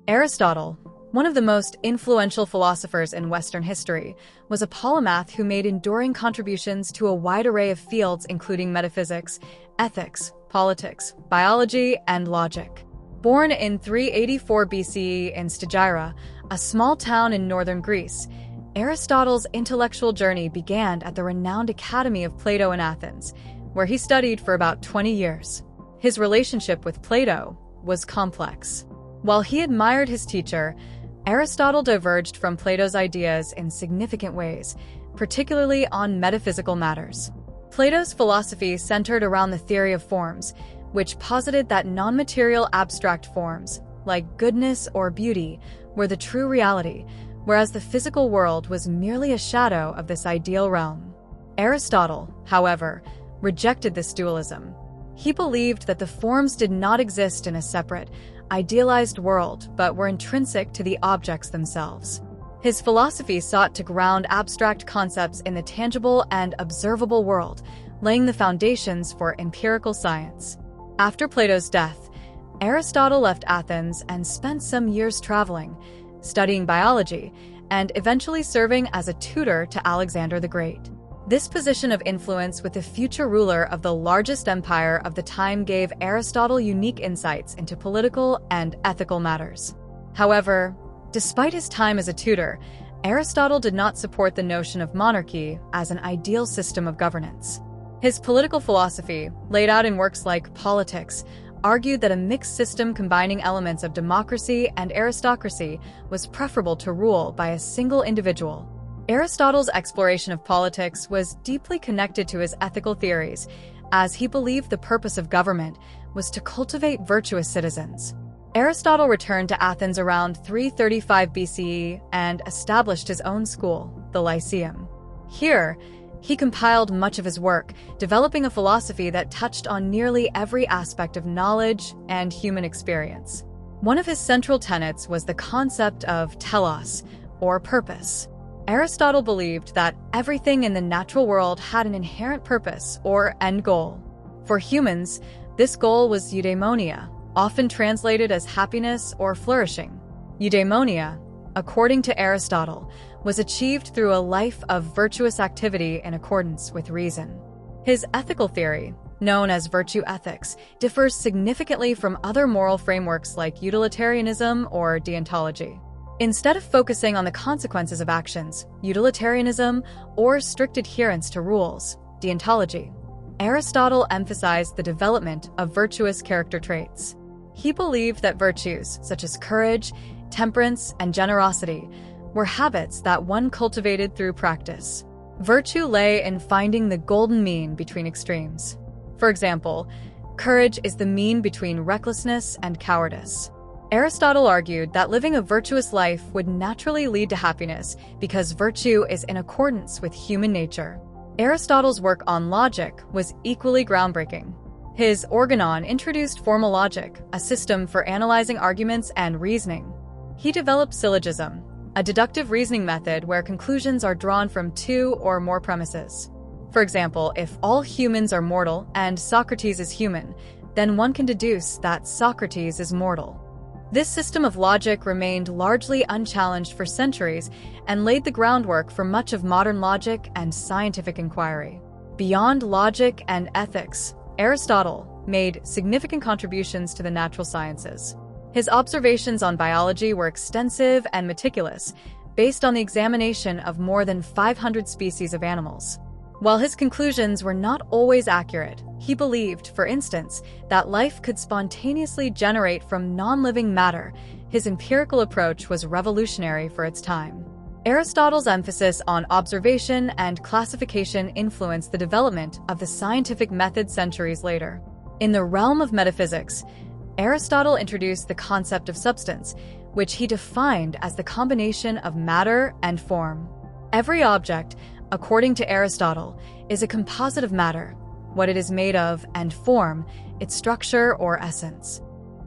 Aristotle, one of the most influential philosophers in Western history, was a polymath who made enduring contributions to a wide array of fields including metaphysics, ethics, politics, biology, and logic. Born in 384 BCE in Stagira, a small town in northern Greece, Aristotle's intellectual journey began at the renowned Academy of Plato in Athens, where he studied for about 20 years. His relationship with Plato was complex. While he admired his teacher, Aristotle diverged from Plato's ideas in significant ways, particularly on metaphysical matters. Plato's philosophy centered around the theory of forms, which posited that non-material abstract forms, like goodness or beauty, were the true reality, whereas the physical world was merely a shadow of this ideal realm. Aristotle, however, rejected this dualism. He believed that the forms did not exist in a separate, idealized world, but were intrinsic to the objects themselves. His philosophy sought to ground abstract concepts in the tangible and observable world, laying the foundations for empirical science. After Plato's death, Aristotle left Athens and spent some years traveling, studying biology, and eventually serving as a tutor to Alexander the Great. This position of influence with the future ruler of the largest empire of the time gave Aristotle unique insights into political and ethical matters. However, despite his time as a tutor, Aristotle did not support the notion of monarchy as an ideal system of governance. His political philosophy, laid out in works like Politics, argued that a mixed system combining elements of democracy and aristocracy was preferable to rule by a single individual. Aristotle's exploration of politics was deeply connected to his ethical theories, as he believed the purpose of government was to cultivate virtuous citizens. Aristotle returned to Athens around 335 BCE and established his own school, the Lyceum. Here, he compiled much of his work, developing a philosophy that touched on nearly every aspect of knowledge and human experience. One of his central tenets was the concept of telos, or purpose. Aristotle believed that everything in the natural world had an inherent purpose or end goal. For humans, this goal was eudaimonia, often translated as happiness or flourishing. Eudaimonia, according to Aristotle, was achieved through a life of virtuous activity in accordance with reason. His ethical theory, known as virtue ethics, differs significantly from other moral frameworks like utilitarianism or deontology. Instead of focusing on the consequences of actions, utilitarianism, or strict adherence to rules, deontology, Aristotle emphasized the development of virtuous character traits. He believed that virtues, such as courage, temperance, and generosity, were habits that one cultivated through practice. Virtue lay in finding the golden mean between extremes. For example, courage is the mean between recklessness and cowardice. Aristotle argued that living a virtuous life would naturally lead to happiness because virtue is in accordance with human nature. Aristotle's work on logic was equally groundbreaking. His Organon introduced formal logic, a system for analyzing arguments and reasoning. He developed syllogism, a deductive reasoning method where conclusions are drawn from two or more premises. For example, if all humans are mortal and Socrates is human, then one can deduce that Socrates is mortal. This system of logic remained largely unchallenged for centuries and laid the groundwork for much of modern logic and scientific inquiry. Beyond logic and ethics, Aristotle made significant contributions to the natural sciences. His observations on biology were extensive and meticulous, based on the examination of more than 500 species of animals. While his conclusions were not always accurate, he believed, for instance, that life could spontaneously generate from non-living matter. His empirical approach was revolutionary for its time. Aristotle's emphasis on observation and classification influenced the development of the scientific method centuries later. In the realm of metaphysics, Aristotle introduced the concept of substance, which he defined as the combination of matter and form. Every object, according to Aristotle, is a composite of matter, what it is made of, and form, its structure or essence.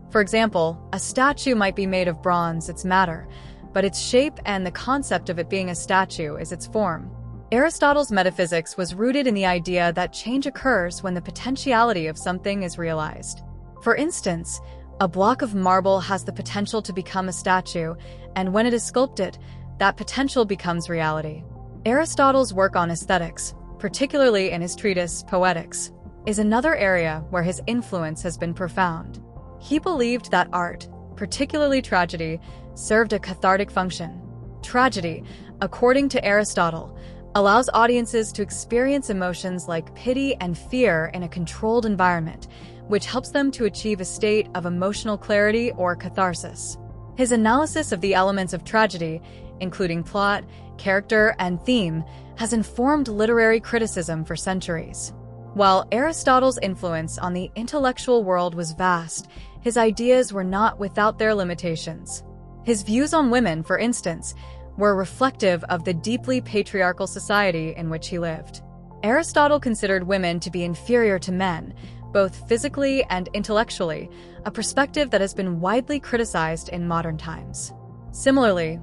For example, a statue might be made of bronze, its matter, but its shape and the concept of it being a statue is its form. Aristotle's metaphysics was rooted in the idea that change occurs when the potentiality of something is realized. For instance, A block of marble has the potential to become a statue, and when it is sculpted, that potential becomes reality. Aristotle's work on aesthetics, particularly in his treatise Poetics, is another area where his influence has been profound. He believed that art, particularly tragedy, served a cathartic function. Tragedy, according to Aristotle, allows audiences to experience emotions like pity and fear in a controlled environment, which helps them to achieve a state of emotional clarity or catharsis. His analysis of the elements of tragedy, including plot, character, and theme, has informed literary criticism for centuries. While Aristotle's influence on the intellectual world was vast, his ideas were not without their limitations. His views on women, for instance, were reflective of the deeply patriarchal society in which he lived. Aristotle considered women to be inferior to men, both physically and intellectually, a perspective that has been widely criticized in modern times. Similarly,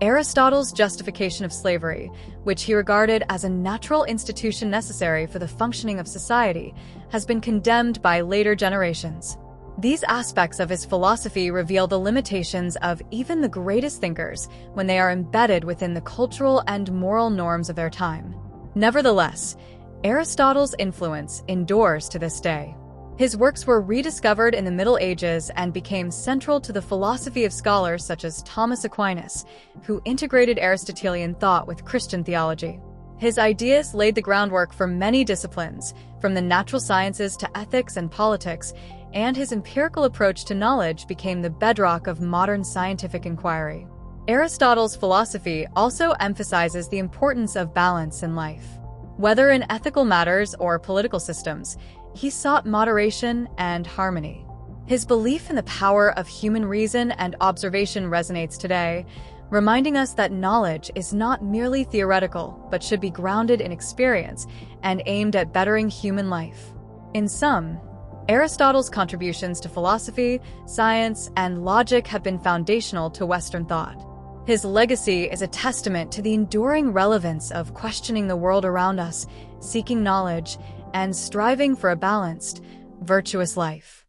Aristotle's justification of slavery, which he regarded as a natural institution necessary for the functioning of society, has been condemned by later generations. These aspects of his philosophy reveal the limitations of even the greatest thinkers when they are embedded within the cultural and moral norms of their time. Nevertheless, Aristotle's influence endures to this day. His works were rediscovered in the Middle Ages and became central to the philosophy of scholars such as Thomas Aquinas, who integrated Aristotelian thought with Christian theology. His ideas laid the groundwork for many disciplines, from the natural sciences to ethics and politics, and his empirical approach to knowledge became the bedrock of modern scientific inquiry. Aristotle's philosophy also emphasizes the importance of balance in life. Whether in ethical matters or political systems, he sought moderation and harmony. His belief in the power of human reason and observation resonates today, reminding us that knowledge is not merely theoretical, but should be grounded in experience and aimed at bettering human life. In sum, Aristotle's contributions to philosophy, science, and logic have been foundational to Western thought. His legacy is a testament to the enduring relevance of questioning the world around us, seeking knowledge, and striving for a balanced, virtuous life.